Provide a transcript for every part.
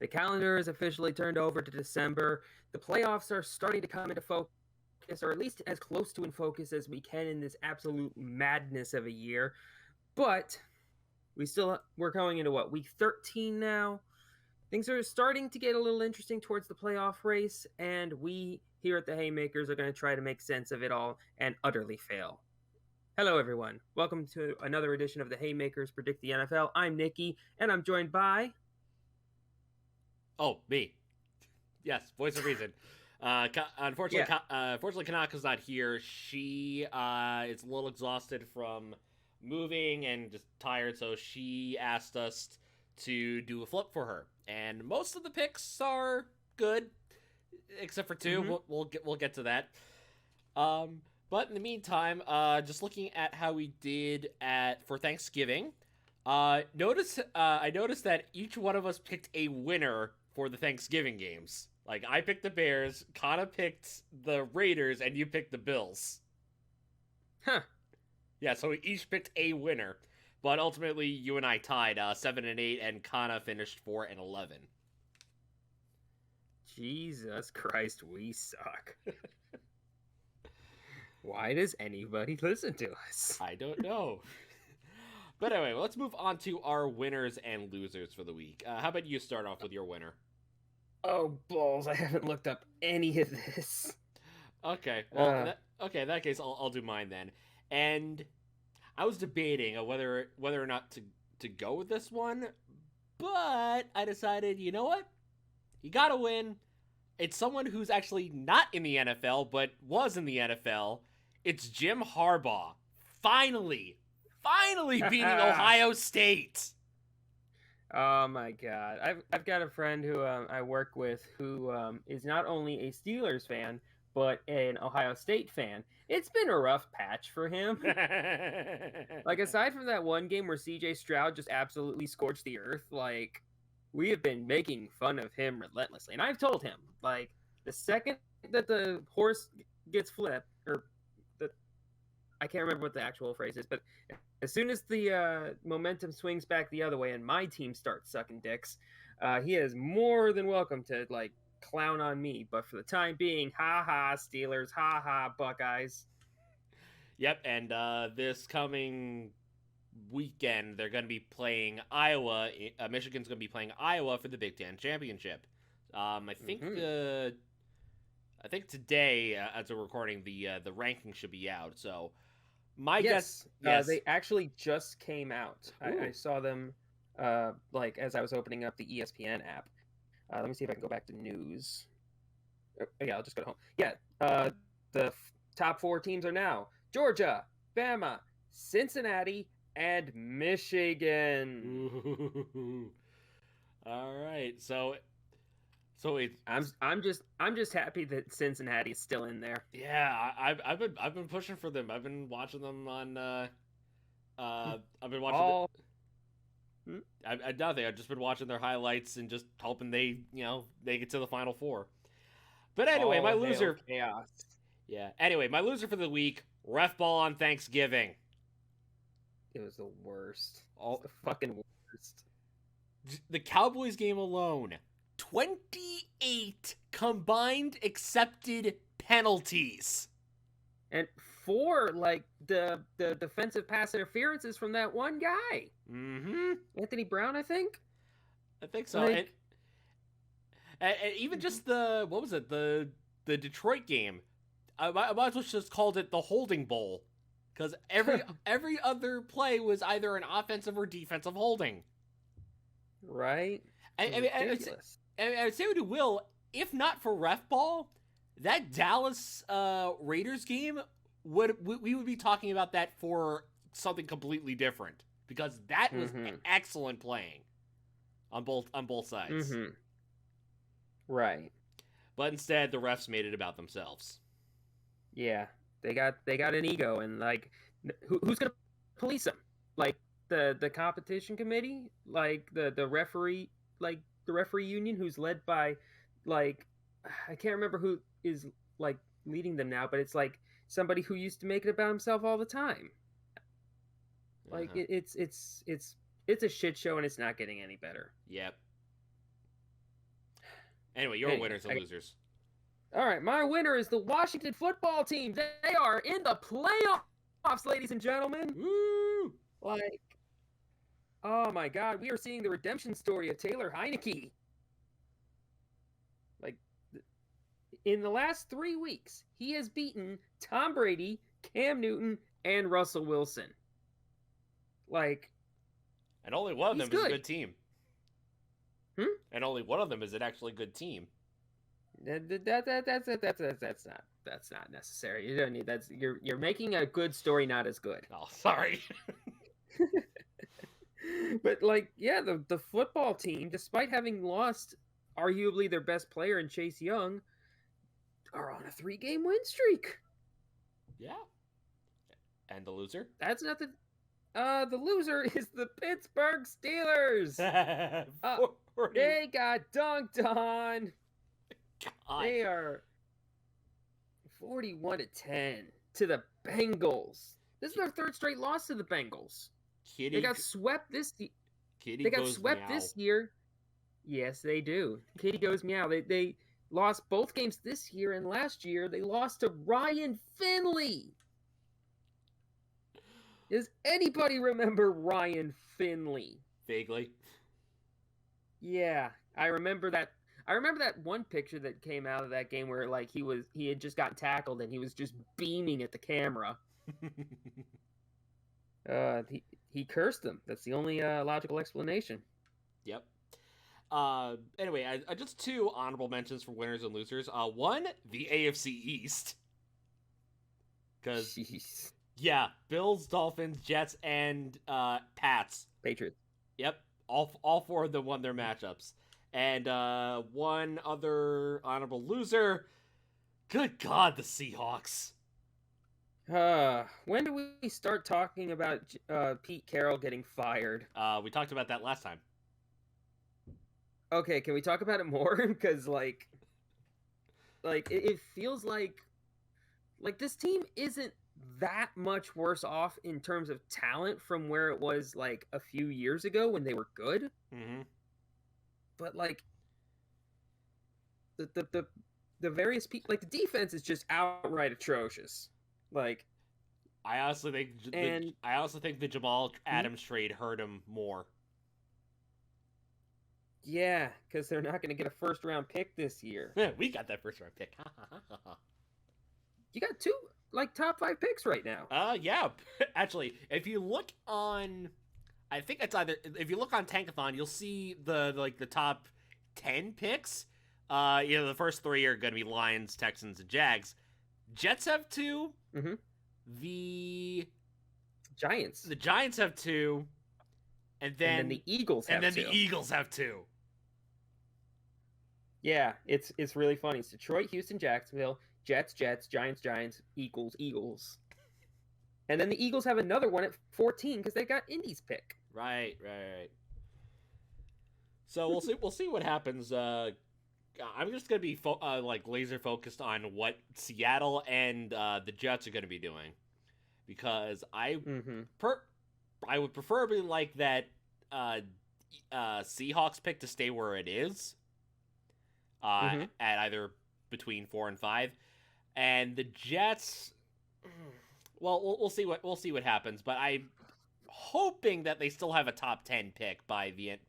The calendar is officially turned over to December. The playoffs are starting to come into focus, or at least as close to in focus as we can in this absolute madness of a year. But we're going into week 13 now. Things are starting to get a little interesting towards the playoff race, and we here at the Haymakers are going to try to make sense of it all and utterly fail. Hello, everyone. Welcome to another edition of the Haymakers Predict the NFL. I'm Nikki, and I'm joined by... Oh, me. Yes, voice of reason. Unfortunately, Kanaka's not here. She is a little exhausted from moving and just tired, so she asked us to do a flip for her. And most of the picks are good, except for two. Mm-hmm. We'll get to that. But in the meantime, just looking at how we did for Thanksgiving, I noticed that each one of us picked a winner for the Thanksgiving games. Like, I picked the Bears, Kana picked the Raiders, and you picked the Bills. Huh. Yeah, so we each picked a winner. But ultimately, you and I tied 7-8, and Kana finished 4-11. Jesus Christ, we suck. Why does anybody listen to us? I don't know. But anyway, let's move on to our winners and losers for the week. How about you start off with your winner? Oh, balls. I haven't looked up any of this. Okay. Well, in that case, I'll do mine then. And I was debating whether or not to go with this one, but I decided, you know what? You gotta win. It's someone who's actually not in the NFL, but was in the NFL. It's Jim Harbaugh. Finally beating Ohio State. Oh my God! I've got a friend who I work with who is not only a Steelers fan but an Ohio State fan. It's been a rough patch for him. Like, aside from that one game where C.J. Stroud just absolutely scorched the earth, like, we have been making fun of him relentlessly. And I've told him, like, the second that the horse gets flipped, I can't remember what the actual phrase is, but as soon as the momentum swings back the other way and my team starts sucking dicks, he is more than welcome to, like, clown on me. But for the time being, ha-ha, Steelers, ha-ha, Buckeyes. Yep, and this coming weekend, they're going to be playing Iowa. Michigan's going to be playing Iowa for the Big Ten Championship. I think today, as we're recording, the ranking should be out. So my guess, yes, they actually just came out. I saw them as I was opening up the ESPN app. Let me see if I can go back to news. Yeah, I'll just go to home. Yeah, the top 4 teams are now Georgia, Bama, Cincinnati, and Michigan. Ooh. All right, so it's I'm just happy that Cincinnati is still in there. Yeah, I've been pushing for them. I've been watching them on. I've been watching. Nothing. I've just been watching their highlights and just hoping they get to the Final Four. But anyway, my loser. Chaos. Yeah. Anyway, my loser for the week. Ref ball on Thanksgiving. It was the worst. The fucking worst. The Cowboys game alone. 28 combined accepted penalties. And 4, the defensive pass interferences from that one guy. Mm-hmm. Anthony Brown, I think so. And even just the Detroit game. I might as well just called it the holding bowl. Because every other play was either an offensive or defensive holding. Right? I would say what it will, if not for ref ball, that Dallas Raiders game we would be talking about that for something completely different, because that was excellent playing on both sides. Mm-hmm. Right. But instead, the refs made it about themselves. Yeah, they got an ego, and who's gonna police them? Like the competition committee, like the referee, like the referee union, who's led by I can't remember who is leading them now, but it's somebody who used to make it about himself all the time. It's a shit show, and it's not getting any better. Yep. Anyway, your winners and losers. All right, my winner is the Washington football team. They are in the playoffs, ladies and gentlemen. Woo! Like, oh my God, we are seeing the redemption story of Taylor Heineke. Like, in the last 3 weeks, he has beaten Tom Brady, Cam Newton, and Russell Wilson. Like, and only one of them is a good team. And only one of them is an actually good team. That's not necessary. You don't need that. You're making a good story not as good. Oh, sorry. But like, yeah, the football team, despite having lost arguably their best player in Chase Young, are on a 3-game win streak. Yeah. And the loser? That's not the loser is the Pittsburgh Steelers. They got dunked on. God. They are 41-10 to the Bengals. This is their 3rd straight loss to the Bengals. They got swept this year. Yes, they do. Kitty goes meow. They lost both games this year, and last year they lost to Ryan Finley. Does anybody remember Ryan Finley? Vaguely. Yeah, I remember that. I remember that one picture that came out of that game where like he had just gotten tackled and he was just beaming at the camera. He cursed them. That's the only logical explanation. Yep. Anyway, I just 2 honorable mentions for winners and losers. One, the AFC East. Because yeah, Bills, Dolphins, Jets, and Pats. Patriots. Yep. All 4 of them won their matchups. And one other honorable loser. Good God, the Seahawks. When do we start talking about Pete Carroll getting fired? We talked about that last time. Okay, can we talk about it more? Because like it feels like this team isn't that much worse off in terms of talent from where it was like a few years ago when they were good. Mm-hmm. But like the various people, like the defense is just outright atrocious. Like, I honestly think the Jamal Adams trade hurt him more. Yeah, because they're not going to get a 1st-round pick this year. We got that 1st-round pick. You got 2 like top 5 picks right now. Yeah. Actually, if you look on, I think it's either if you look on Tankathon, you'll see the top 10 picks. The first 3 are going to be Lions, Texans, and Jags. Jets have 2. Mm-hmm. The Giants have 2. And then the Eagles have 2. And then the Eagles have 2. Yeah, it's really funny. It's Detroit, Houston, Jacksonville, Jets, Giants, Eagles. And then the Eagles have another one at 14 because they got Indy's pick. Right. So we'll see what happens. I'm just gonna be laser focused on what Seattle and the Jets are gonna be doing, because I would preferably like that Seahawks pick to stay where it is, at either between 4 and 5, and the Jets. Well, we'll see what happens, but I'm hoping that they still have a top 10 pick by the end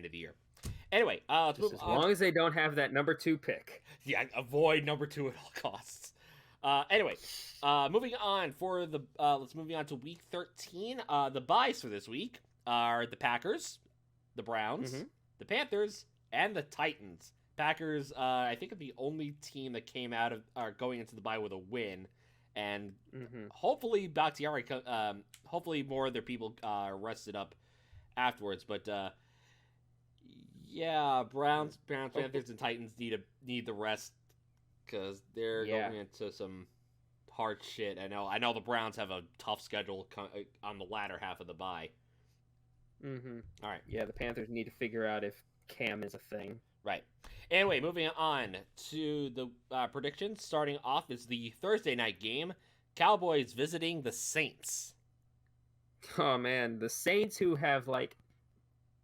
of the year. Anyway, as long as they don't have that number 2 pick. Yeah, avoid number 2 at all costs. Anyway, moving on let's move on to week 13. The byes for this week are the Packers, the Browns, the Panthers, and the Titans. Packers, I think, are the only team that came out of going into the bye with a win, and hopefully Bakhtiari, hopefully more of their people rested up afterwards. But yeah, Browns, Panthers, and Titans need the rest because they're going into some hard shit. I know the Browns have a tough schedule on the latter half of the bye. All right. Yeah, the Panthers need to figure out if Cam is a thing. Right. Anyway, moving on to the predictions. Starting off is the Thursday night game. Cowboys visiting the Saints. Oh, man. The Saints, who have,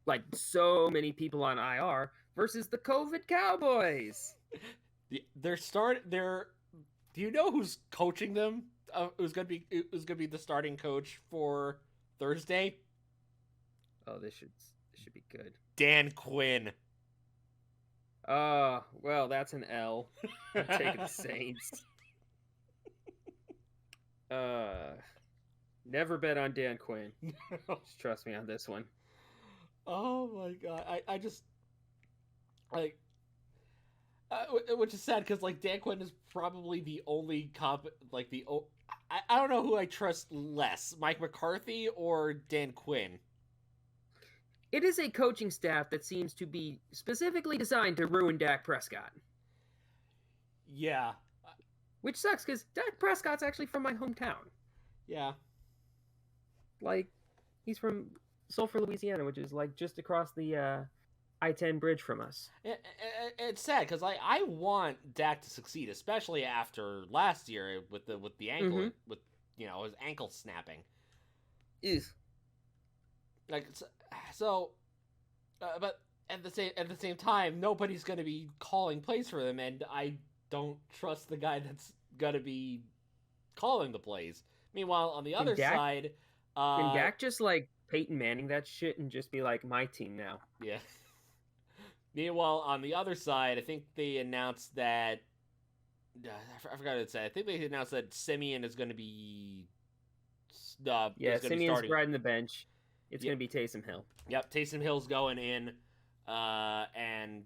like so many people on IR versus the COVID Cowboys. They're Do you know who's coaching them? Who's gonna be the starting coach for Thursday? Oh, this should be good. Dan Quinn. Well, that's an L. I'm taking the Saints. Never bet on Dan Quinn. Just trust me on this one. Oh my god, I just like, which is sad because like Dan Quinn is probably the only I don't know who I trust less, Mike McCarthy or Dan Quinn. It is a coaching staff that seems to be specifically designed to ruin Dak Prescott. Yeah. Which sucks, because Dak Prescott's actually from my hometown. Yeah. Like, he's from Sulphur, Louisiana, which is, like, just across the I-10 bridge from us. It's sad, because I want Dak to succeed, especially after last year with the ankle, with, his ankle snapping. Is. Like, so, but at the same time, nobody's going to be calling plays for them, and I don't trust the guy that's going to be calling the plays. Meanwhile, on the other side, can Dak just like Peyton Manning that shit and just be like, my team now? Yeah. Meanwhile, on the other side, I think they announced that I forgot what it said. I think they announced that Simeon is going to be. Simeon's riding the bench. It's going to be Taysom Hill. Yep, Taysom Hill's going in, and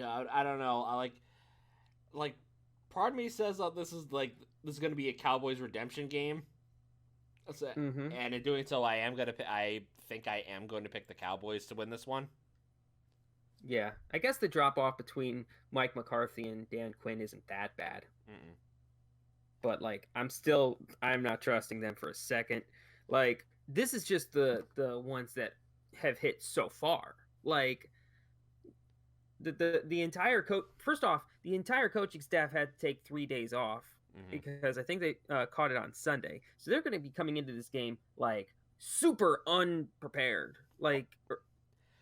I don't know. I like part of me says that this is going to be a Cowboys redemption game. And in doing so, I think I am going to pick the Cowboys to win this one. Yeah, I guess the drop off between Mike McCarthy and Dan Quinn isn't that bad. Mm-mm. But like, I'm not trusting them for a second. Like, this is just the ones that have hit so far. Like, the entire first off, the entire coaching staff had to take 3 days off because I think they caught it on Sunday. So they're going to be coming into this game like super unprepared, like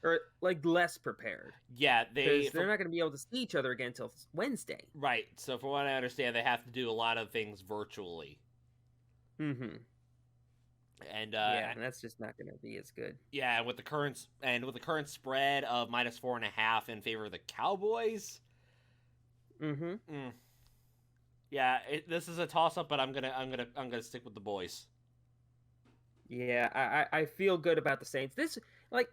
or like less prepared. Yeah, they're not going to be able to see each other again until Wednesday. Right. So from what I understand, they have to do a lot of things virtually. Mm-hmm. And and that's just not going to be as good. Yeah, with the current spread of -4.5 in favor of the Cowboys. Mm-hmm. Yeah, this is a toss-up, but I'm gonna stick with the boys. Yeah, I feel good about the Saints. This, like,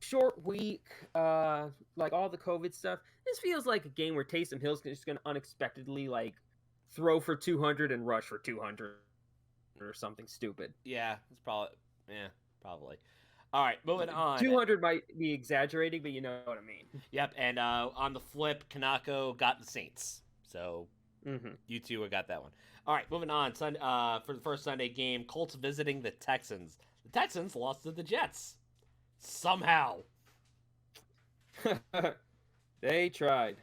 short week, like all the COVID stuff. This feels like a game where Taysom Hill's just gonna unexpectedly like throw for 200 and rush for 200. Or something stupid. Yeah, it's probably. All right, moving on. 200 might be exaggerating, but you know what I mean. Yep, and on the flip, Kanako got the Saints. So you two got that one. All right, moving on. For the first Sunday game, Colts visiting the Texans. The Texans lost to the Jets. Somehow. They tried.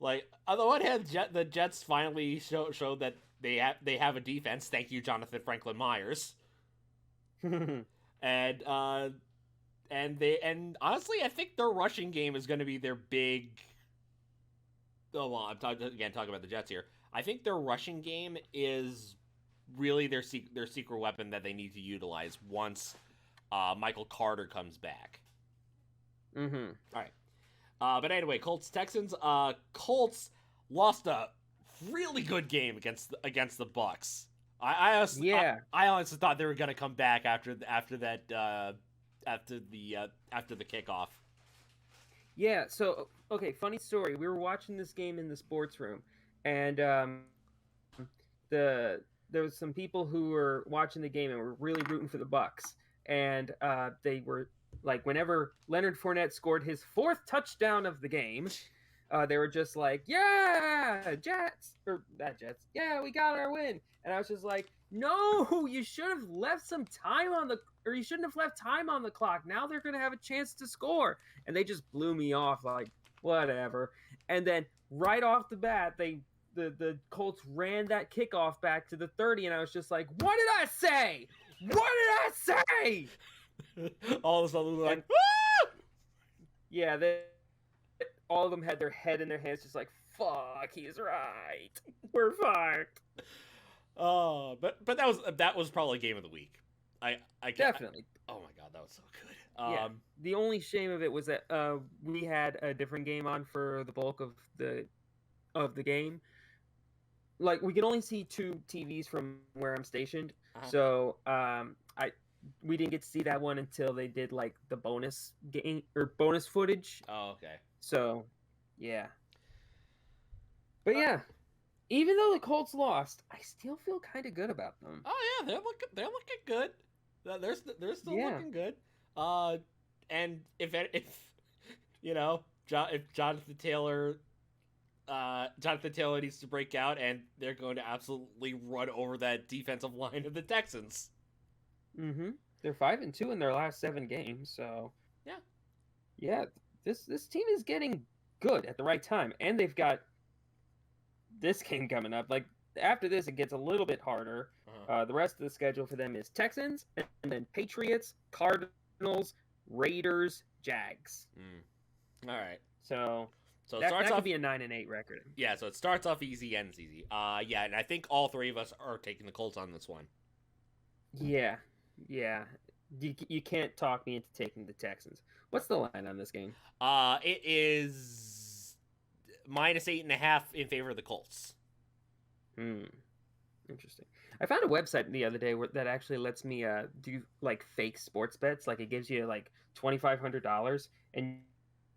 Like, on the one hand, the Jets finally showed that they have a defense. Thank you, Jonathan Franklin Myers. and honestly, I think their rushing game is going to be their big. Oh well, I'm talking about the Jets here. I think their rushing game is really their secret weapon that they need to utilize once Michael Carter comes back. All right. But anyway, Colts-Texans. Colts lost a really good game against the Bucs. I honestly thought they were gonna come back after the kickoff. Yeah. So okay, funny story. We were watching this game in the sports room, and there was some people who were watching the game and were really rooting for the Bucs, and they were like, whenever Leonard Fournette scored his 4th touchdown of the game, they were just like, yeah, Jets, or not Jets, yeah, we got our win. And I was just like, no, you should have left some time you shouldn't have left time on the clock. Now they're going to have a chance to score. And they just blew me off, like, whatever. And then right off the bat, the Colts ran that kickoff back to the 30, and I was just like, what did I say? What did I say? All of a sudden, like, yeah, all of them had their head in their hands, just like, fuck, he's right. We're fucked. Oh, but that was probably game of the week. I Definitely. Oh my god, that was so good. Yeah. The only shame of it was that we had a different game on for the bulk of the game. Like, we could only see 2 TVs from where I'm stationed, so we didn't get to see that one until they did like the bonus game or bonus footage. Oh, okay. So, yeah. But yeah, even though the Colts lost, I still feel kind of good about them. Oh yeah, they're looking good. They're still looking good. And if you know, if Jonathan Taylor needs to break out, and they're going to absolutely run over that defensive line of the Texans. Mm-hmm. They're 5-2 in their last 7 games, so yeah. This team is getting good at the right time, and they've got this game coming up. Like, after this, it gets a little bit harder. The rest of the schedule for them is Texans, and then Patriots, Cardinals, Raiders, Jags. All right. So it that starts off could be a 9-8 record. Yeah, so it starts off easy, ends easy. Yeah, and I think all 3 of us are taking the Colts on this one. Yeah. You can't talk me into taking the Texans. What's the line on this game? It is -8.5 in favor of the Colts. Interesting. I found a website the other day that actually lets me do like fake sports bets. Like, it gives you like $2,500, and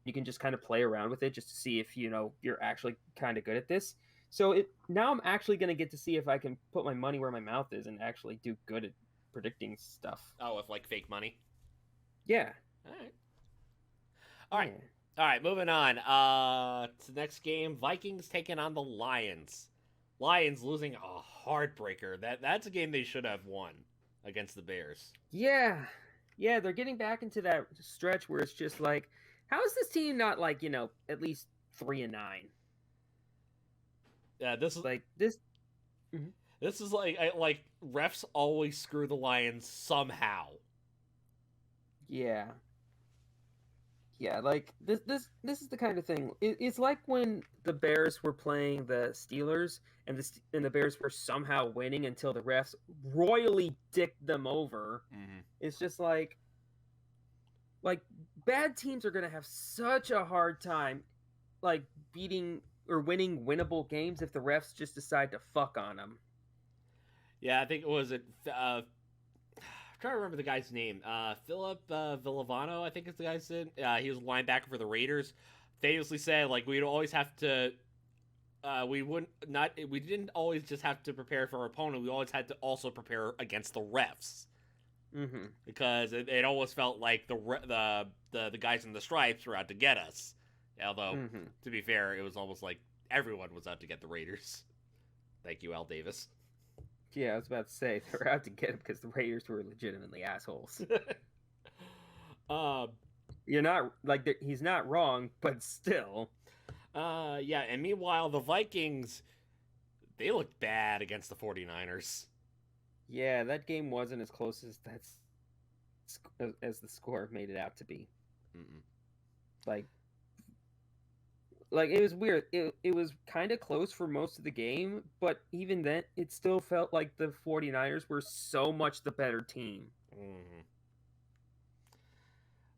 you can just kind of play around with it just to see if you're actually kind of good at this. So now I'm actually going to get to see if I can put my money where my mouth is and actually do good at predicting stuff. Oh, with like fake money? Yeah. All right, moving on. To the next game, Vikings taking on the Lions. Lions losing a heartbreaker. That's a game they should have won against the Bears. Yeah, they're getting back into that stretch where it's just like, how is this team not like at least 3-9? Yeah, this is like this. Mm-hmm. This is like refs always screw the Lions somehow. Yeah, like this is the kind of thing. It's like when the Bears were playing the Steelers, and the Bears were somehow winning until the refs royally dicked them over. Mm-hmm. It's just like bad teams are gonna have such a hard time, like, beating or winning winnable games if the refs just decide to fuck on them. Yeah, I think it was I'm trying to remember the guy's name. Philip Villavano, I think is the guy's name. He was a linebacker for the Raiders. Famously said, like, we'd always have to. We didn't always just have to prepare for our opponent. We always had to also prepare against the refs. Mm-hmm. Because it always felt like the guys in the stripes were out to get us. Although, to be fair, it was almost like everyone was out to get the Raiders. Thank you, Al Davis. Yeah, I was about to say, they were out to get him because the Raiders were legitimately assholes. You're not, like, he's not wrong, but still. Yeah, and meanwhile, the Vikings, they looked bad against the 49ers. Yeah, that game wasn't as close as the score made it out to be. Mm-mm. Like it was weird. It was kind of close for most of the game, but even then, it still felt like the 49ers were so much the better team.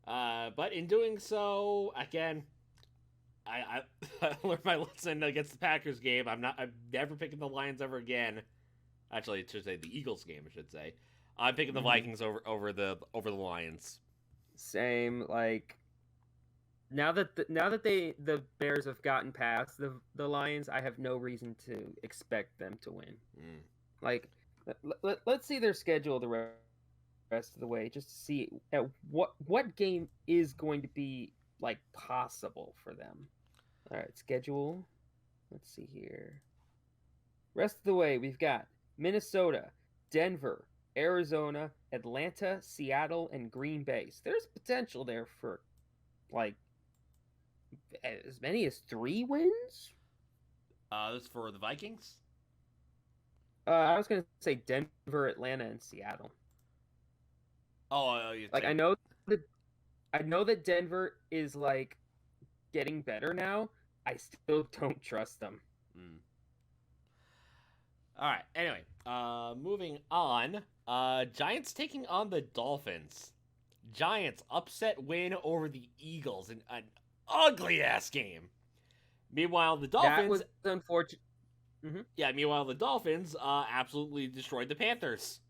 Mm-hmm. But in doing so, again, I learned my lesson against the Packers game. I'm never picking the Lions ever again. Actually, I should say the Eagles game. I should say I'm picking the Vikings over the Lions. Same. Like, now that the Bears have gotten past the Lions, I have no reason to expect them to win. Like, let's see their schedule the rest of the way, just to see at what game is going to be like possible for them. All right, schedule. Let's see here. Rest of the way, we've got Minnesota, Denver, Arizona, Atlanta, Seattle, and Green Bay. So there's potential there for like as many as 3 wins. This is for the Vikings? I was going to say Denver, Atlanta, and Seattle. Oh, you Like think... I know that Denver is like getting better now. I still don't trust them. Mm. All right. Anyway, moving on. Giants taking on the Dolphins. Giants upset win over the Eagles in an ugly ass game. Meanwhile, the That Dolphins, was unfortunate. Mm-hmm. yeah, meanwhile the Dolphins absolutely destroyed the Panthers.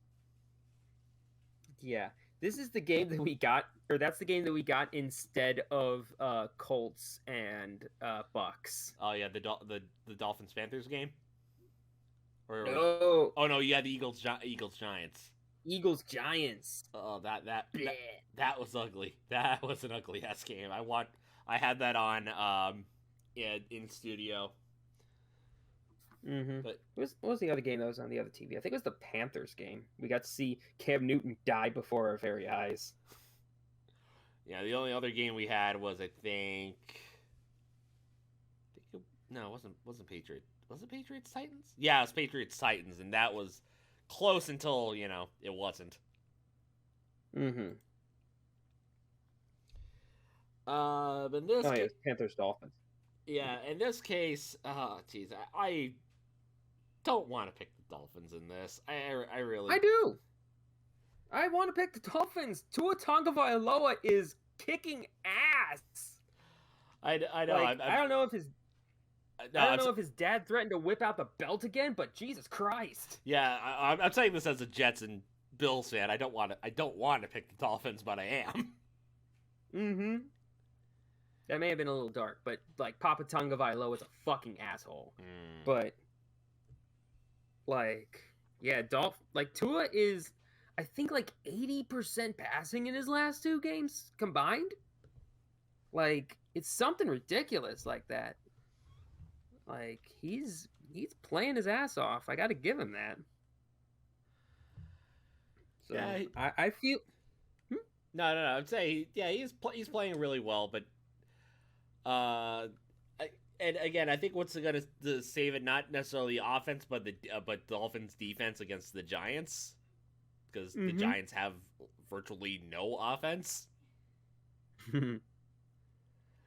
Yeah, this is the game that we got, or that's the game that we got instead of Colts and Bucks. Oh yeah, the Dolphins Panthers game. Or was... No, Oh no, yeah, the Eagles Giants. Eagles Giants. Oh, that was ugly. That was an ugly ass game. I had that on in studio. Mm-hmm. But What was the other game that was on the other TV? I think it was the Panthers game. We got to see Cam Newton die before our very eyes. yeah, the only other game we had was no, it wasn't Patriots. Was it Patriots Titans? Yeah, it was Patriots Titans, and that was close until it wasn't. Mm-hmm. But in this Oh yeah, Panthers Dolphins. yeah, in this case, jeez, I don't want to pick the Dolphins in this. I really... I do. I want to pick the Dolphins. Tua Tagovailoa is kicking ass. I know. Like, I don't know if his no, I don't know if his dad threatened to whip out the belt again, but Jesus Christ. Yeah, I'm saying this as a Jets and Bills fan. I don't want to pick the Dolphins, but I am. Mm-hmm. That may have been a little dark, but like Papa Tagovailoa is a fucking asshole. But like, yeah, Tua is, I think, like 80% passing in his last two games combined. Like, it's something ridiculous like that. Like, he's playing his ass off. I got to give him that. So yeah, I feel. No. I'd say he's playing really well, but and again, I think what's going to save it, not necessarily the offense, but the Dolphins defense against the Giants, because the Giants have virtually no offense.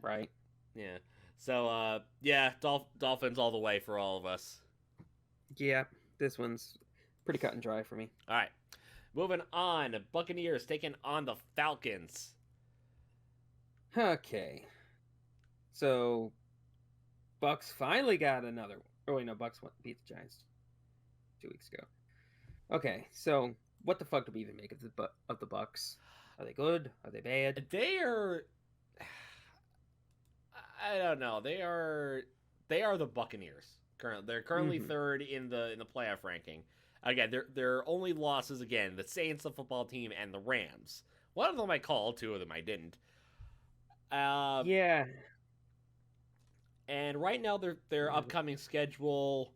Right. Yeah. So yeah, Dolphins all the way for all of us. Yeah, this one's pretty cut and dry for me. All right. Moving on, Buccaneers taking on the Falcons. Okay. So, Bucks finally got another one. Oh, wait, no, Bucks beat the Giants 2 weeks ago. Okay, so what the fuck do we even make of the Bucks? Are they good? Are they bad? They are... I don't know. They are the Buccaneers. They're currently third in the playoff ranking. Again, their only losses, again, the Saints, the football team, and the Rams. One of them I called, two of them I didn't. Yeah. And right now, their upcoming schedule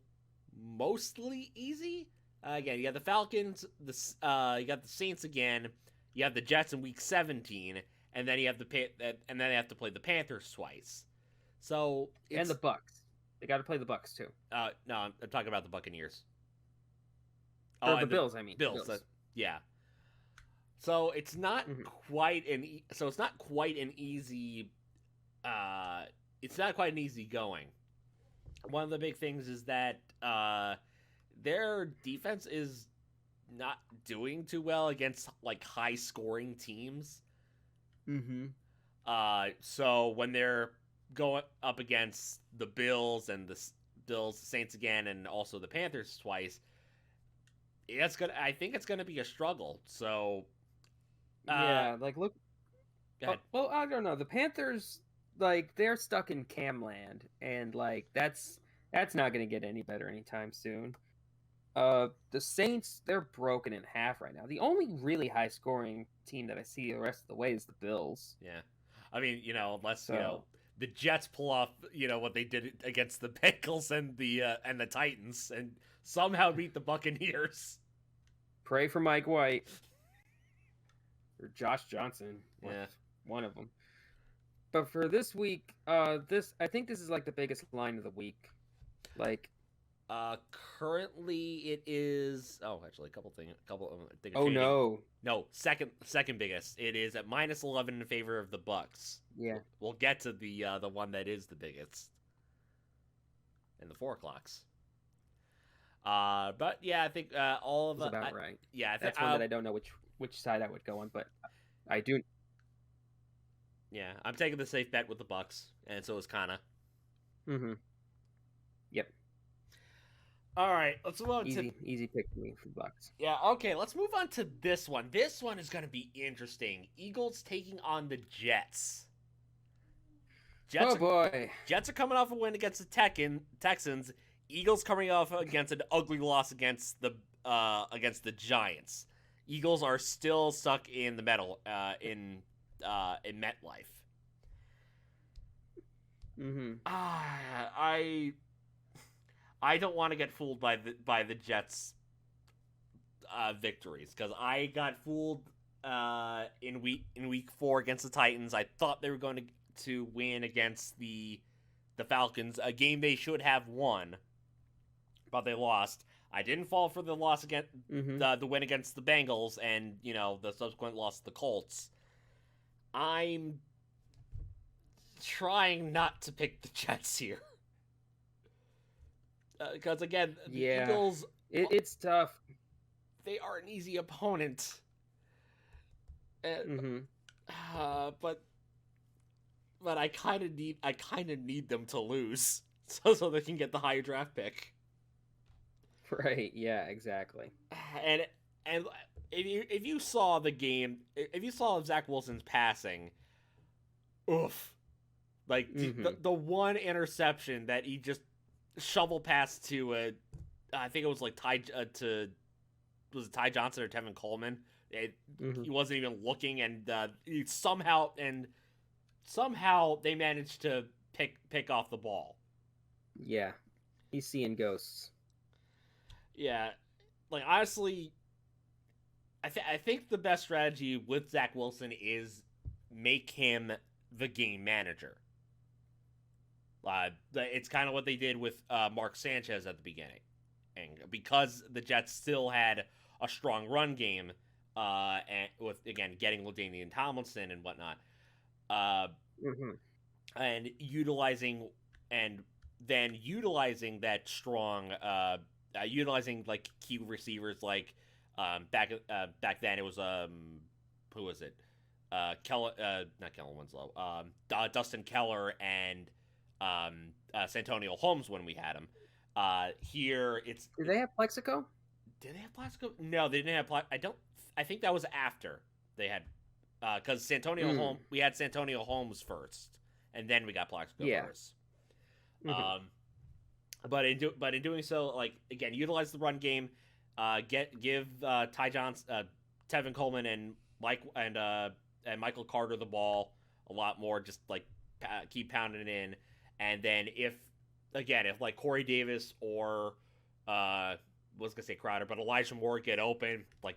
mostly easy. Again, you got the Falcons, you got the Saints again, you have the Jets in Week 17, and then you have and then they have to play the Panthers twice. So and the Bucks, they got to play the Bucks too. No, I'm talking about the Buccaneers. Oh, the Bills. I mean, Bills. Yeah. So it's not quite an easy. It's not quite an easy going. One of the big things is that their defense is not doing too well against like high scoring teams. So when they're going up against the Bills and the Saints again, and also the Panthers twice, I think it's gonna be a struggle. So yeah, like look. Go ahead. Well, I don't know. The Panthers, like, they're stuck in Cam land, and like that's not gonna get any better anytime soon. The Saints, they're broken in half right now. The only really high scoring team that I see the rest of the way is the Bills. Yeah, I mean, unless the Jets pull off, what they did against the Bengals and the Titans, and somehow beat the Buccaneers. Pray for Mike White or Josh Johnson. Yeah, one of them. But for this week, I think this is like the biggest line of the week. Like, Uh, Currently it is. Oh, actually, a couple things are Oh changing. no. No, second biggest. It is at -11 in favor of the Bucks. Yeah. We'll get to the one that is the biggest in the 4 o'clocks. But yeah, I think all of That's about right. yeah, I think That's one that I don't know which side I would go on, but I do. yeah, I'm taking the safe bet with the Bucks, and so is Kana. Mm-hmm. Yep. All right, let's move on to Easy pick for me for the Bucks. yeah. Okay, let's move on to this one. This one is going to be interesting. Eagles taking on the Jets. Oh boy. Jets are coming off a win against the Texans. Eagles coming off against an ugly loss against the Giants. Eagles are still stuck in the metal in MetLife. Mm-hmm. I don't want to get fooled by the Jets victories, because I got fooled in week 4 against the Titans. I thought they were going to win against the Falcons, a game they should have won, but they lost. I didn't fall for the loss against the win against the Bengals, and the subsequent loss to the Colts. I'm trying not to pick the Jets here, because again, the Eagles. It's tough. They are an easy opponent, but I kind of need them to lose so they can get the higher draft pick. Right. Yeah. Exactly. And if you saw the game, if you saw Zach Wilson's passing, oof, like the one interception that he just shovel passed to I think it was like Ty Johnson or Tevin Coleman. He wasn't even looking, and somehow they managed to pick off the ball. Yeah, he's seeing ghosts. Yeah, like honestly, I think the best strategy with Zach Wilson is make him the game manager. It's kind of what they did with Mark Sanchez at the beginning, and because the Jets still had a strong run game, and with again getting LaDainian Tomlinson and whatnot, and utilizing that strong, utilizing like key receivers like back then it was who was it? Not Kellen Winslow, Dustin Keller and Santonio Holmes when we had him. Here it's. Did they have Plexico? Did they have Plexico? No, they didn't have I think that was after they had, because Santonio Holmes. We had Santonio Holmes first, and then we got Plexico first. But in doing so, like again, utilize the run game. Give Ty Johnson, Tevin Coleman, and Michael Carter the ball a lot more. Just like keep pounding it in, and then if like Corey Davis or was gonna say Crowder, but Elijah Moore get open, like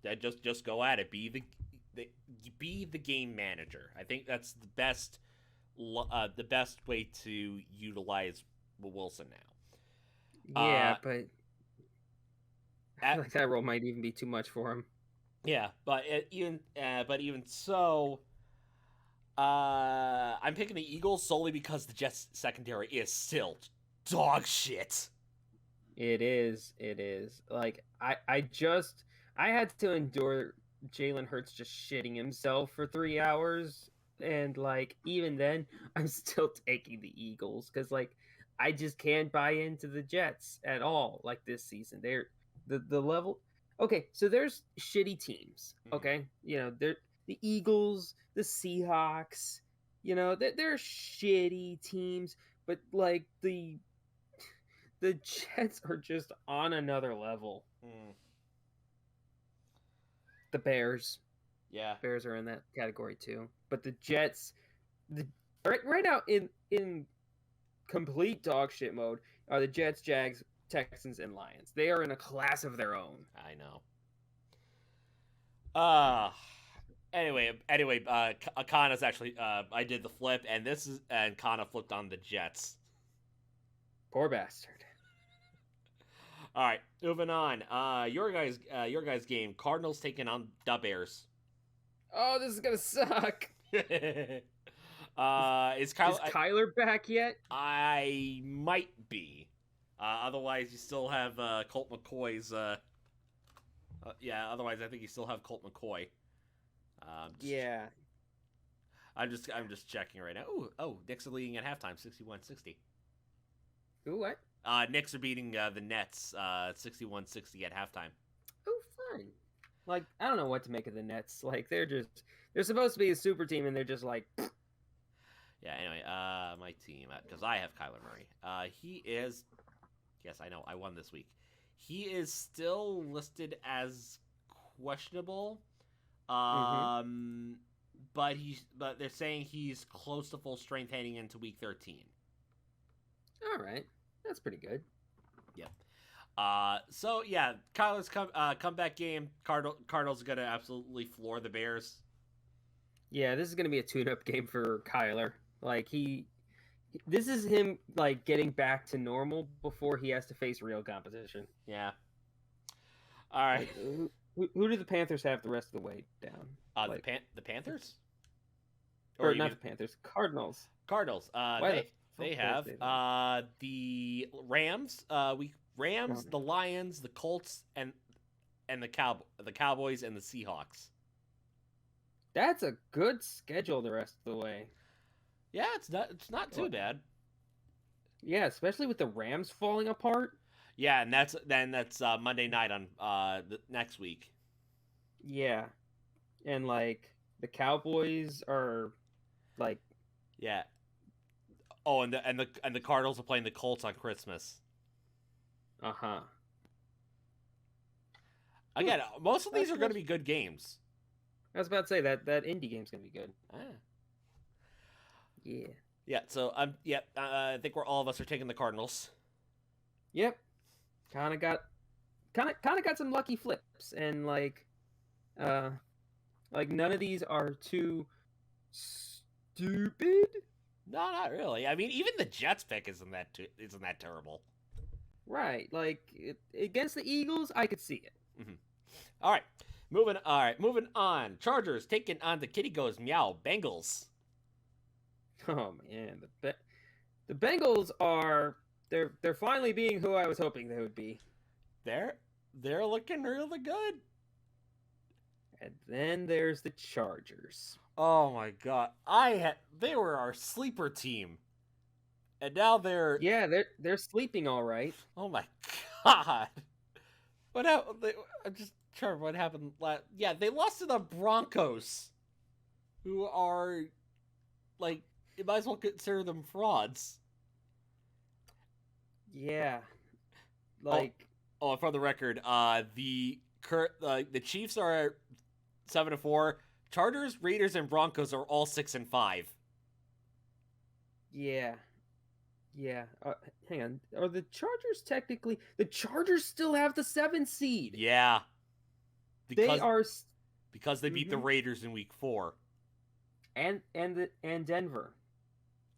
that, just go at it. Be the game manager. I think that's the best way to utilize Wilson now. Yeah, but I feel like that role might even be too much for him. Yeah, but even so, I'm picking the Eagles solely because the Jets secondary is still dog shit. It is. Like I had to endure Jalen Hurts just shitting himself for 3 hours, and like even then, I'm still taking the Eagles because like I just can't buy into the Jets at all. Like this season, they're the level. Okay, so there's shitty teams. Okay, they're the Eagles, the Seahawks. They're shitty teams, but like the Jets are just on another level. The Bears. Yeah. Bears are in that category too. But the Jets, right now in complete dog shit mode are the Jets, Jags, Texans, and Lions. They are in a class of their own. I know. Anyway, Kana's actually I did the flip, and Kana flipped on the Jets. Poor bastard. All right, moving on. Your guys' game. Cardinals taking on the Bears. Oh, this is gonna suck. Is Kyler back yet? I might be. Otherwise, you still have Colt McCoy's. Yeah. Otherwise, I think you still have Colt McCoy. Yeah. I'm just checking right now. Oh, Knicks are leading at halftime, 61-60. Ooh, what? Knicks are beating the Nets 61-60 at halftime. Oh, fun. Like, I don't know what to make of the Nets. Like, they're supposed to be a super team, and they're just like. Yeah. Anyway, my team, because I have Kyler Murray. He is. Yes, I know. I won this week. He is still listed as questionable. But they're saying he's close to full strength heading into week 13. All right, that's pretty good. Yep. So yeah, Kyler's comeback game. Cardinals are gonna absolutely floor the Bears. Yeah, this is gonna be a tune-up game for Kyler. Like this is him like getting back to normal before he has to face real competition. Yeah. All right. Like, who do the Panthers have the rest of the way down? The Panthers? Or not the Panthers, Cardinals. Cardinals. They have the Rams. The Lions, the Colts, and the Cowboys and the Seahawks. That's a good schedule the rest of the way. Yeah, it's not too bad. Yeah, especially with the Rams falling apart. Yeah, and that's Monday night on next week. Yeah, and like the Cowboys are like. Yeah. Oh, and the Cardinals are playing the Colts on Christmas. Uh-huh. Again, most of these are going to be good games. I was about to say that Indy game's going to be good. Yeah. Yeah, so I think all of us are taking the Cardinals. Yep. Kind of got some lucky flips, and like none of these are too stupid. No, not really. I mean, even the Jets pick isn't that terrible. Right. Like against the Eagles, I could see it. Mm-hmm. All right. Moving on. Chargers taking on the Kitty Goes Meow Bengals. Oh man, the Bengals are they're finally being who I was hoping they would be. They're looking really good. And then there's the Chargers. Oh my god. They were our sleeper team. And now they're sleeping all right. Oh my god. What happened? I'm just trying to remember what happened yeah, they lost to the Broncos, who are like, you might as well consider them frauds. Yeah. Like for the record, the Chiefs are 7-4. Chargers, Raiders, and Broncos are all 6-5. Yeah. Yeah. Hang on. Are the Chargers technically? The Chargers still have the 7 seed. Yeah. Because they beat the Mm-hmm. Raiders in week 4. And Denver.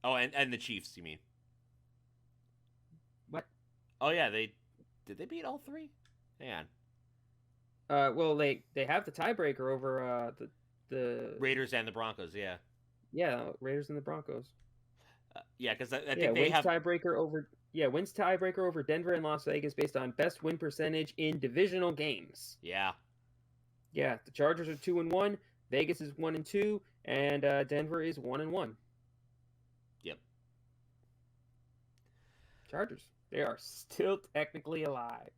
Oh, and the Chiefs, you mean? What? Oh yeah, did they beat all 3? Hang on. Well, they have the tiebreaker over the Raiders and the Broncos. Yeah. Yeah, Raiders and the Broncos. Yeah, because I think they have tiebreaker over. Yeah, wins tiebreaker over Denver and Las Vegas based on best win percentage in divisional games. Yeah. Yeah, the Chargers are 2-1. Vegas is 1-2, and Denver is 1-1. Yep. Chargers. They are still technically alive.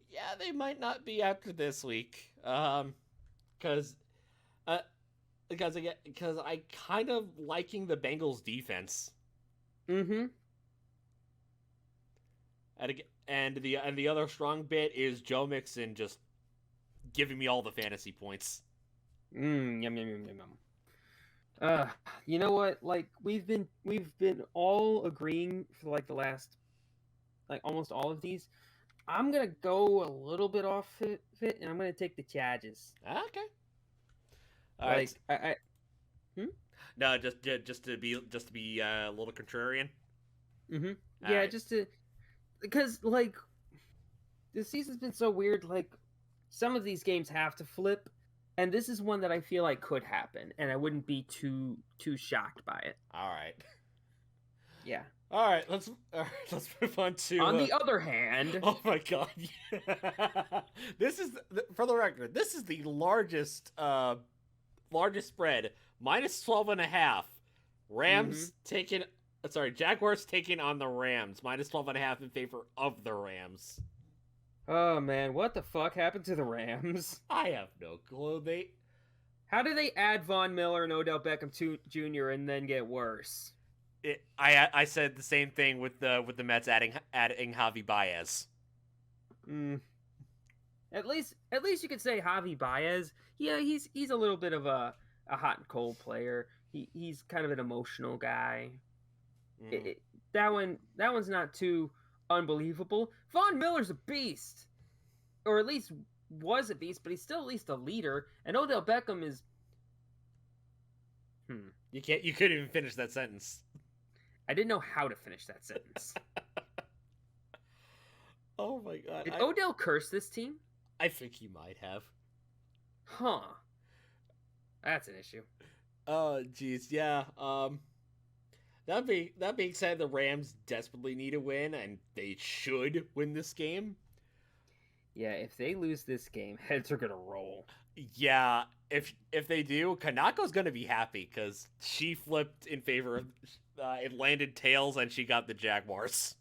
Yeah, they might not be after this week. Because I kind of liking the Bengals defense. Mm-hmm. And the other strong bit is Joe Mixon just giving me all the fantasy points. Yum yum yum yum yum. You know what? Like we've been all agreeing for like the last, like almost all of these. I'm gonna go a little bit off it, and I'm gonna take the Chargers. Okay. All right. I No, just to be a little contrarian. Mm-hmm. Yeah, just to, because like this season's been so weird. Like, some of these games have to flip, and this is one that I feel like could happen, and I wouldn't be too shocked by it. All right. Yeah. All right, let's move on to. On the other hand, oh my god, this is for the record. This is the largest spread, minus 12.5. Rams taking. Sorry, Jaguars taking on the Rams, minus 12.5 in favor of the Rams. Oh man, what the fuck happened to the Rams? I have no clue. How did they add Von Miller and Odell Beckham Jr. and then get worse? I said the same thing with the Mets adding Javi Baez. At least you could say Javi Baez. Yeah, he's a little bit of a hot and cold player. He's kind of an emotional guy. That one's not too unbelievable. Von Miller's a beast, or at least was a beast, but he's still at least a leader. And Odell Beckham is. You couldn't even finish that sentence. I didn't know how to finish that sentence. Oh my god! Did Odell curse this team? I think he might have. Huh. That's an issue. Oh jeez, yeah. That being said, the Rams desperately need a win, and they should win this game. Yeah, if they lose this game, heads are gonna roll. Yeah, if they do, Kanako's gonna be happy because she flipped in favor of. It landed tails, and she got the Jaguars.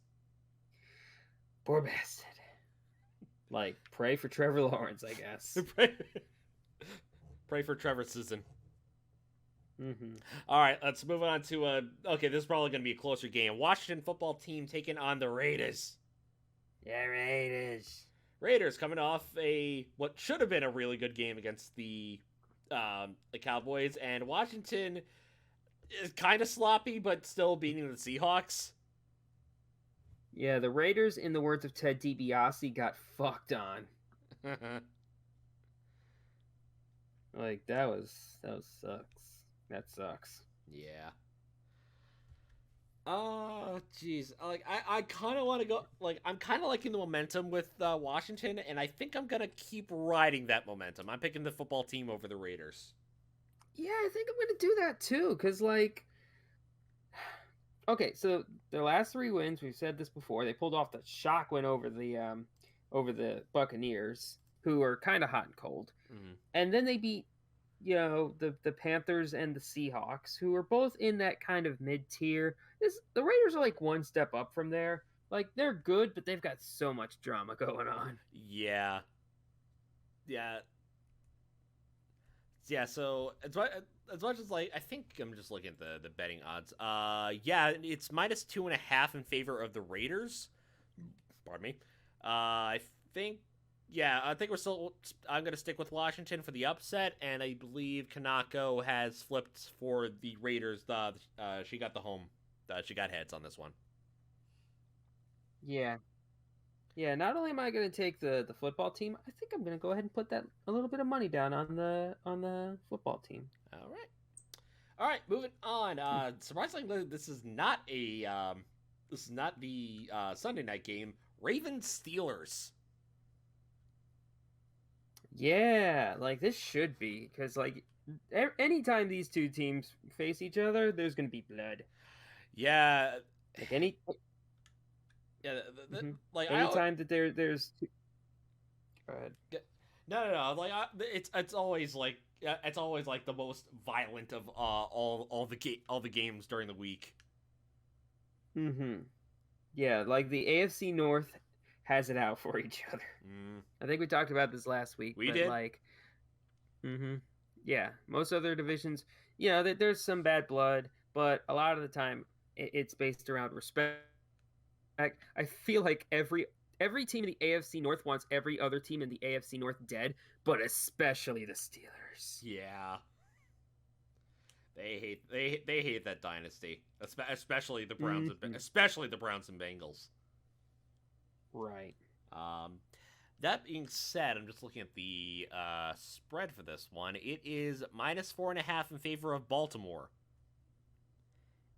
Poor bastard. Like, pray for Trevor Lawrence, I guess. Pray for Trevor Susan. All right, let's move on to okay, this is probably going to be a closer game. Washington football team taking on the Raiders. Yeah, Raiders. Raiders coming off what should have been a really good game against the Cowboys, and Washington is kind of sloppy, but still beating the Seahawks. Yeah, the Raiders, in the words of Ted DiBiase, got fucked on. Like, that sucks. That sucks. Yeah. Oh, jeez. Like, I kind of want to go. Like, I'm kind of liking the momentum with Washington, and I think I'm gonna keep riding that momentum. I'm picking the football team over the Raiders. Yeah, I think I'm gonna do that too, because like, okay, so their last 3 wins, we've said this before, they pulled off the shock win over the Buccaneers, who are kind of hot and cold, and then they beat, the Panthers and the Seahawks, who are both in that kind of mid-tier. The Raiders are like one step up from there. Like, they're good, but they've got so much drama going on. Yeah. So as much as like, I think I'm just looking at the betting odds. Yeah, it's minus 2.5 in favor of the Raiders. Pardon me. I think I'm gonna stick with Washington for the upset, and I believe Kanako has flipped for the Raiders. She got the home. She got heads on this one. Yeah. Yeah, not only am I going to take the football team, I think I'm going to go ahead and put that a little bit of money down on the football team. All right, moving on. Surprisingly, this is not the Sunday night game. Ravens Steelers. Yeah, like this should be, because like anytime these two teams face each other, there's going to be blood. Yeah. Like Yeah, like anytime that there's. Go ahead. No. Like it's always like the most violent of all the games during the week. Yeah, like the AFC North has it out for each other. I think we talked about this last week. We did. Like, yeah, most other divisions, there's some bad blood, but a lot of the time it's based around respect. I feel like every team in the AFC North wants every other team in the AFC North dead, but especially the Steelers. Yeah. They hate that dynasty, especially the Browns, especially the Browns and Bengals. Right. That being said, I'm just looking at the spread for this one. It is minus 4.5 in favor of Baltimore.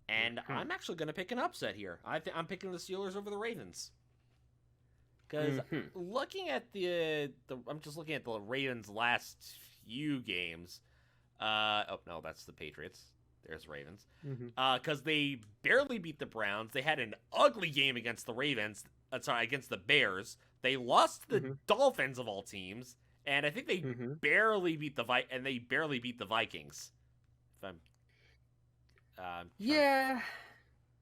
And I'm actually going to pick an upset here. I'm picking the Steelers over the Ravens. Because looking at I'm just looking at the Ravens' last few games. Oh no, that's the Patriots. There's Ravens. Because they barely beat the Browns. They had an ugly game against the Ravens. Against the Bears. They lost to the Dolphins of all teams, and I think they barely beat the Vikings. If I'm yeah,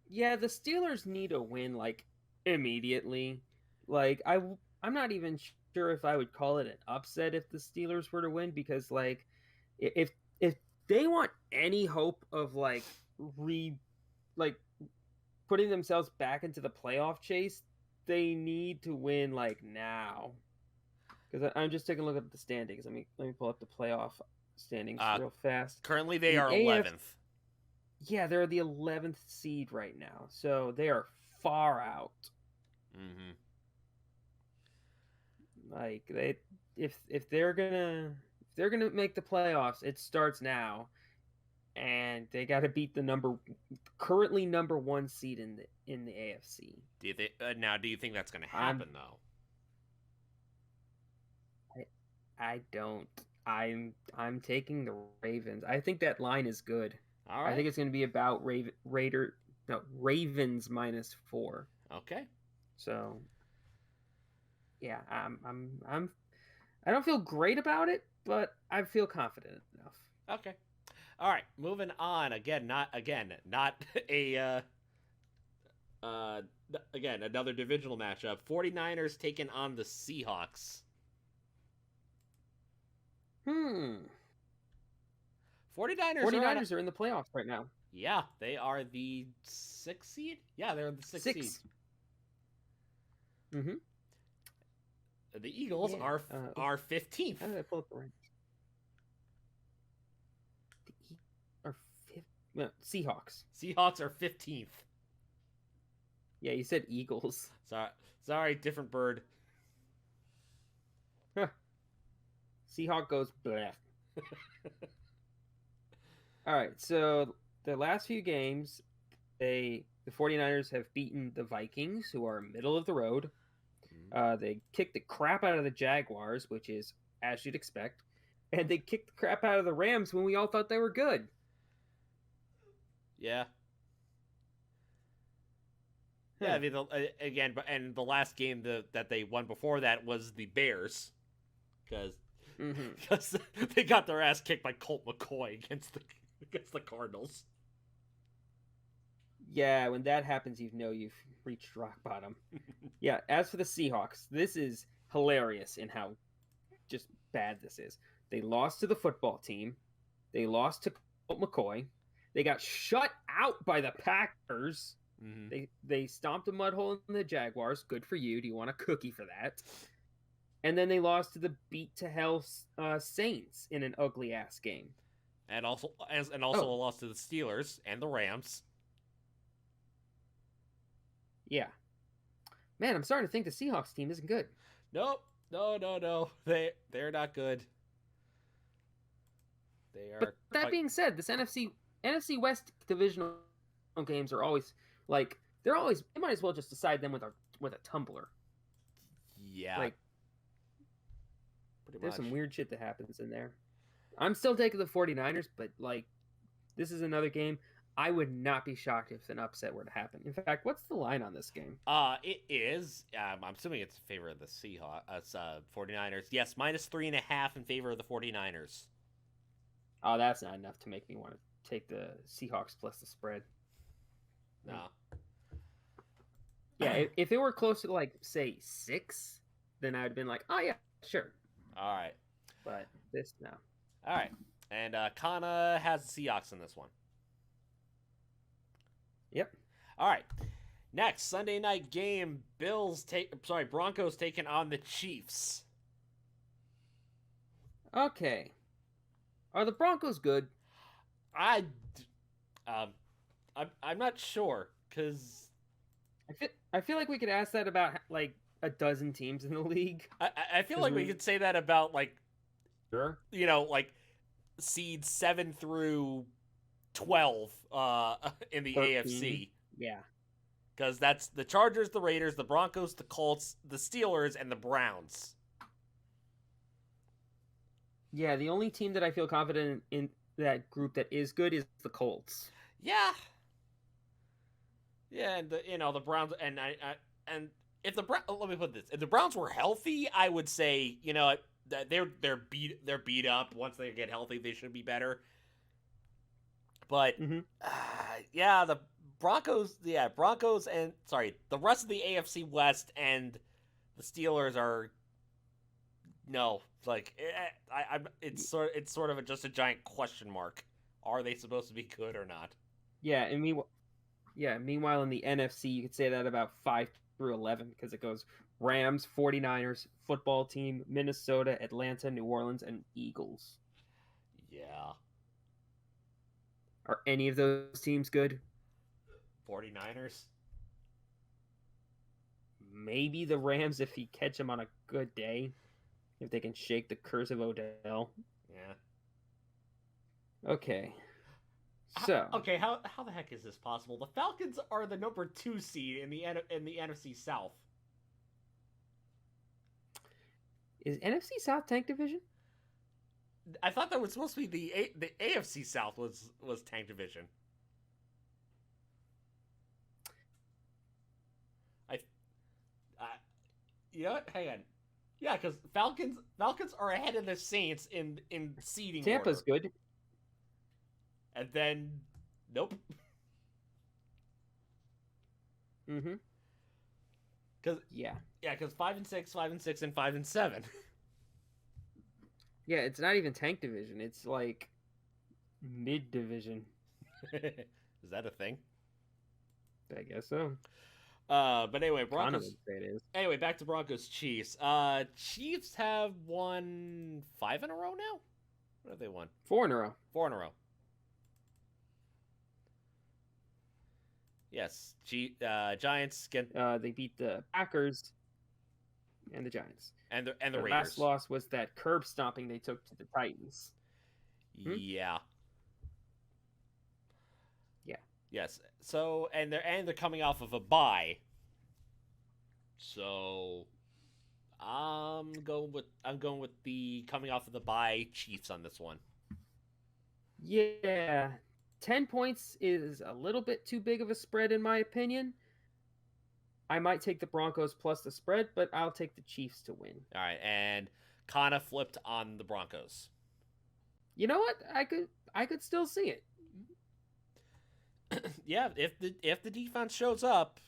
the Steelers need a win like immediately. Like I'm not even sure if I would call it an upset if the Steelers were to win, because like if they want any hope of like putting themselves back into the playoff chase, they need to win like now. Because I'm just taking a look at the standings. Let me pull up the playoff standings real fast. Currently, they are 11th. Yeah, they're the 11th seed right now, so they are far out. Like if they're gonna make the playoffs, it starts now, and they got to beat the currently number 1 seed in the AFC. Do you think do you think that's gonna happen though? I don't. I'm taking the Ravens. I think that line is good. All right. I think it's going to be about Ravens -4. Okay. So, yeah, I don't feel great about it, but I feel confident enough. Okay. All right, moving on. Not another divisional matchup. 49ers taking on the Seahawks. 49ers are in the playoffs right now. Yeah, they are the 6th seed. Yeah, they're the 6th seed. The Eagles are 15th. How did I pull up the ranks? Seahawks. Seahawks are 15th. Yeah, you said Eagles. Sorry, different bird. Seahawk goes bleh. All right, so the last few games, the 49ers have beaten the Vikings, who are middle of the road. They kicked the crap out of the Jaguars, which is as you'd expect, and they kicked the crap out of the Rams when we all thought they were good. Yeah. Yeah, I mean, and the last game that they won before that was the Bears, because they got their ass kicked by Colt McCoy against the Cardinals. Yeah, when that happens, you know you've reached rock bottom. Yeah, as for the Seahawks, this is hilarious in how just bad this is. They lost to the football team. They lost to Colt McCoy. They got shut out by the Packers. They stomped a mud hole in the Jaguars. Good for you. Do you want a cookie for that? And then they lost to the beat-to-hell Saints in an ugly-ass game. And also a loss to the Steelers and the Rams. Yeah. Man, I'm starting to think the Seahawks team isn't good. Nope. No. They're not good. They are. But that being said, this NFC West divisional games are always like they might as well just decide them with a tumbler. Yeah. Like there's some weird shit that happens in there. I'm still taking the 49ers, but like this is another game. I would not be shocked if an upset were to happen. In fact, what's the line on this game? It is. I'm assuming it's in favor of the Seahawks. 49ers. Yes, -3.5 in favor of the 49ers. Oh, that's not enough to make me want to take the Seahawks plus the spread. No. Yeah, if it were closer to like say 6, then I would have been like, oh yeah, sure. All right. But this no. All right, and Kana has the Seahawks in this one. Yep. All right. Next Sunday night game: Broncos taking on the Chiefs. Okay. Are the Broncos good? I'm not sure because I feel like we could ask that about like a dozen teams in the league. I feel like we could say that about like sure, like seeds 7 through 12 in the 13. AFC. Yeah. Because that's the Chargers, the Raiders, the Broncos, the Colts, the Steelers, and the Browns. Yeah, the only team that I feel confident in that group that is good is the Colts. Yeah. Yeah, and the Browns, and if let me put this, if the Browns were healthy, I would say, they're beat up. Once they get healthy, they should be better. But the Broncos, and the rest of the AFC West and the Steelers are it's sort of just a giant question mark. Are they supposed to be good or not? Yeah, and meanwhile in the NFC, you could say that about 5 through 11 because it goes Rams, 49ers, football team, Minnesota, Atlanta, New Orleans, and Eagles. Yeah. Are any of those teams good? 49ers? Maybe the Rams if you catch them on a good day. If they can shake the curse of Odell. Yeah. Okay. So. Okay, how the heck is this possible? The Falcons are the number 2 seed in the NFC South. Is NFC South tank division? I thought that was supposed to be the AFC South was tank division. You know what? Hang on. Yeah, because Falcons are ahead of the Saints in seeding. Tampa's order. good. And then, nope. Mm-hmm. Because 5 and 6, 5 and 6, and 5 and 7. Yeah, it's not even tank division. It's like mid division. Is that a thing? I guess so. But anyway, Broncos. It is. Anyway, back to Broncos Chiefs. Chiefs have won 5 in a row now. What have they won? 4 in a row. 4 in a row. Yes, Giants get. They beat the Packers and the Giants. And the Raiders. Last loss was that curb stomping they took to the Titans. Yeah. Yeah. Yes. So and they're coming off of a bye. So I'm going with the coming off of the bye Chiefs on this one. Yeah. 10 points is a little bit too big of a spread in my opinion. I might take the Broncos plus the spread, but I'll take the Chiefs to win. All right, and Kana flipped on the Broncos. You know what? I could still see it. Yeah, if the defense shows up,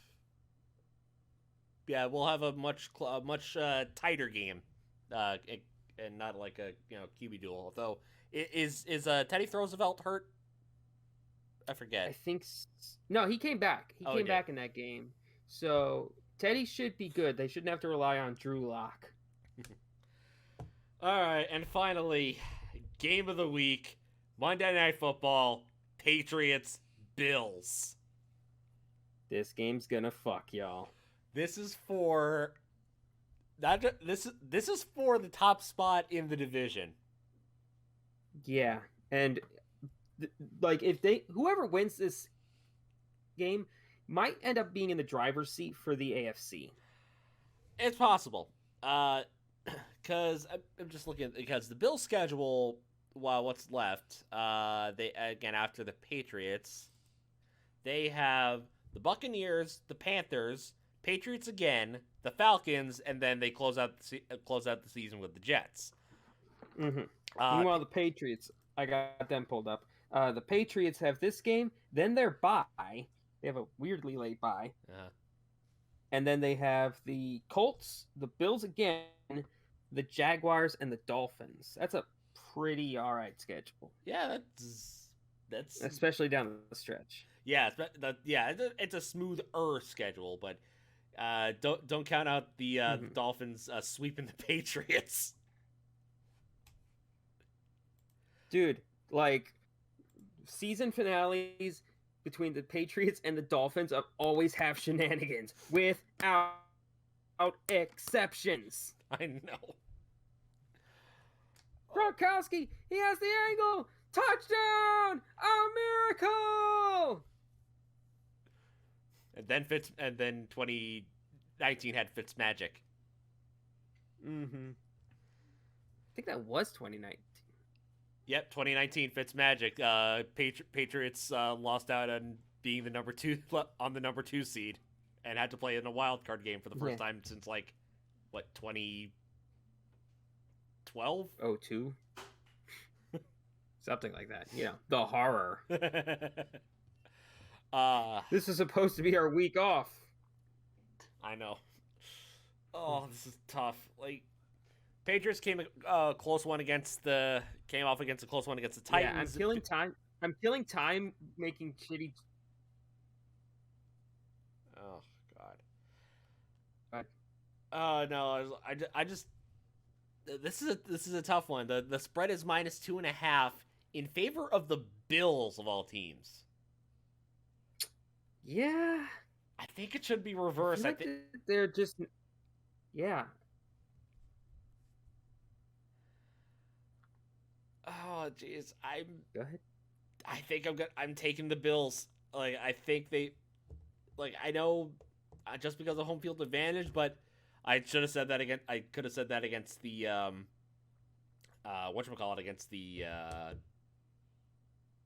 yeah, we'll have a much tighter game, and not like a QB duel. Although, is Teddy Roosevelt hurt? I forget. I think no, he came back. He came back in that game. So Teddy should be good. They shouldn't have to rely on Drew Lock. All right, and finally, game of the week, Monday Night Football, Patriots, Bills. This game's gonna fuck y'all. This is for this is for the top spot in the division. Yeah, and if whoever wins this game might end up being in the driver's seat for the AFC. It's possible. Because I'm just looking because the Bills' schedule, what's left, they again after the Patriots, they have the Buccaneers, the Panthers, Patriots again, the Falcons, and then they close out the season with the Jets. Mm-hmm. Meanwhile, the Patriots, I got them pulled up. The Patriots have this game, then their bye. They have a weirdly late bye. Uh-huh. And then they have the Colts, the Bills again, the Jaguars, and the Dolphins. That's a pretty all right schedule. Yeah, that's especially down the stretch. Yeah, it's a smoother schedule, but don't count out the Dolphins sweeping the Patriots. Dude, like season finales between the Patriots and the Dolphins always have shenanigans without exceptions. I know. Gronkowski, he has the angle. Touchdown! A miracle! then 2019 had Fitzmagic. Mm-hmm. I think that was 2019. Yep, 2019 Fitzmagic. Patriots lost out on being the number 2 seed, and had to play in a wild card game for the first time since 2012? 02? Something like that. The horror. This is supposed to be our week off. I know. Oh, this is tough. Patriots came off against a close one against the Titans. Yeah, I'm killing time making shitty. Oh God. Oh no, I just. This is a tough one. The spread is -2.5 in favor of the Bills of all teams. Yeah, I think it should be reversed. I think they're just. Yeah. Oh jeez, Go ahead. I think I'm taking the Bills. I think they, I know, just because of home field advantage, but I should have said that again. I could have said that against the whatchamacallit, against the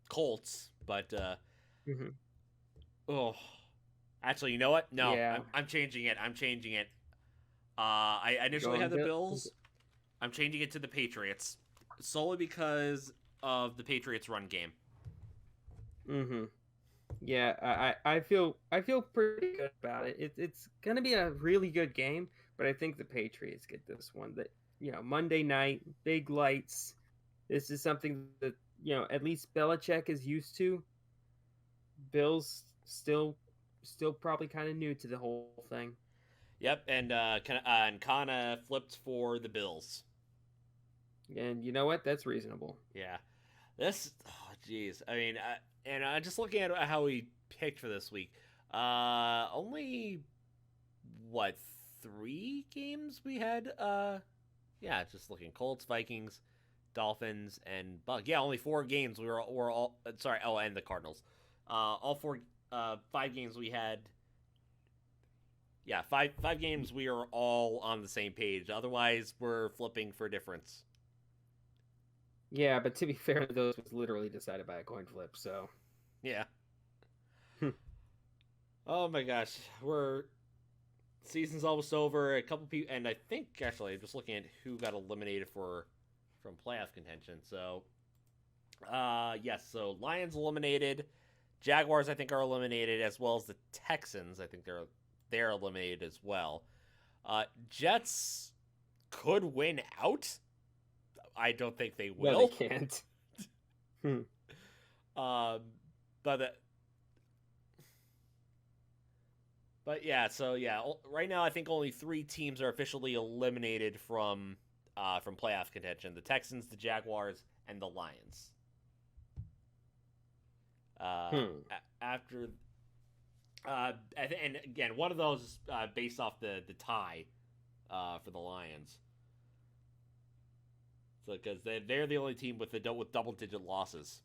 Colts, but Mm-hmm. oh, actually, you know what? No, Yeah. I'm changing it. I initially had the Bills. I'm changing it to the Patriots solely because of the Patriots' run game. Mm-hmm. Yeah, I feel pretty good about it. It's gonna be a really good game, but I think the Patriots get this one. That Monday night, big lights. This is something that at least Belichick is used to. Bills still probably kind of new to the whole thing. Yep, and Kana flipped for the Bills. And you know what? That's reasonable. Yeah. This, oh jeez. I mean, just looking at how we picked for this week, only 3 games we had? Yeah, just looking: Colts, Vikings, Dolphins, and Bucks. Yeah, only 4 games. We're all sorry. Oh, and the Cardinals. All 5 games we had. Yeah, 5 games we are all on the same page. Otherwise, we're flipping for difference. Yeah, but to be fair, those was literally decided by a coin flip, so. Yeah. Oh my gosh, season's almost over. A couple people, and I think actually I'm just looking at who got eliminated from playoff contention. So, yes, so Lions eliminated, Jaguars I think are eliminated, as well as the Texans. I think they're eliminated as well. Jets could win out. I don't think they will. No, they can't. But yeah, so yeah, right now I think only 3 teams are officially eliminated from playoff contention: the Texans, the Jaguars, and the Lions. After, and again, one of those is based off the tie for the Lions. So because they're the only team with double-digit losses.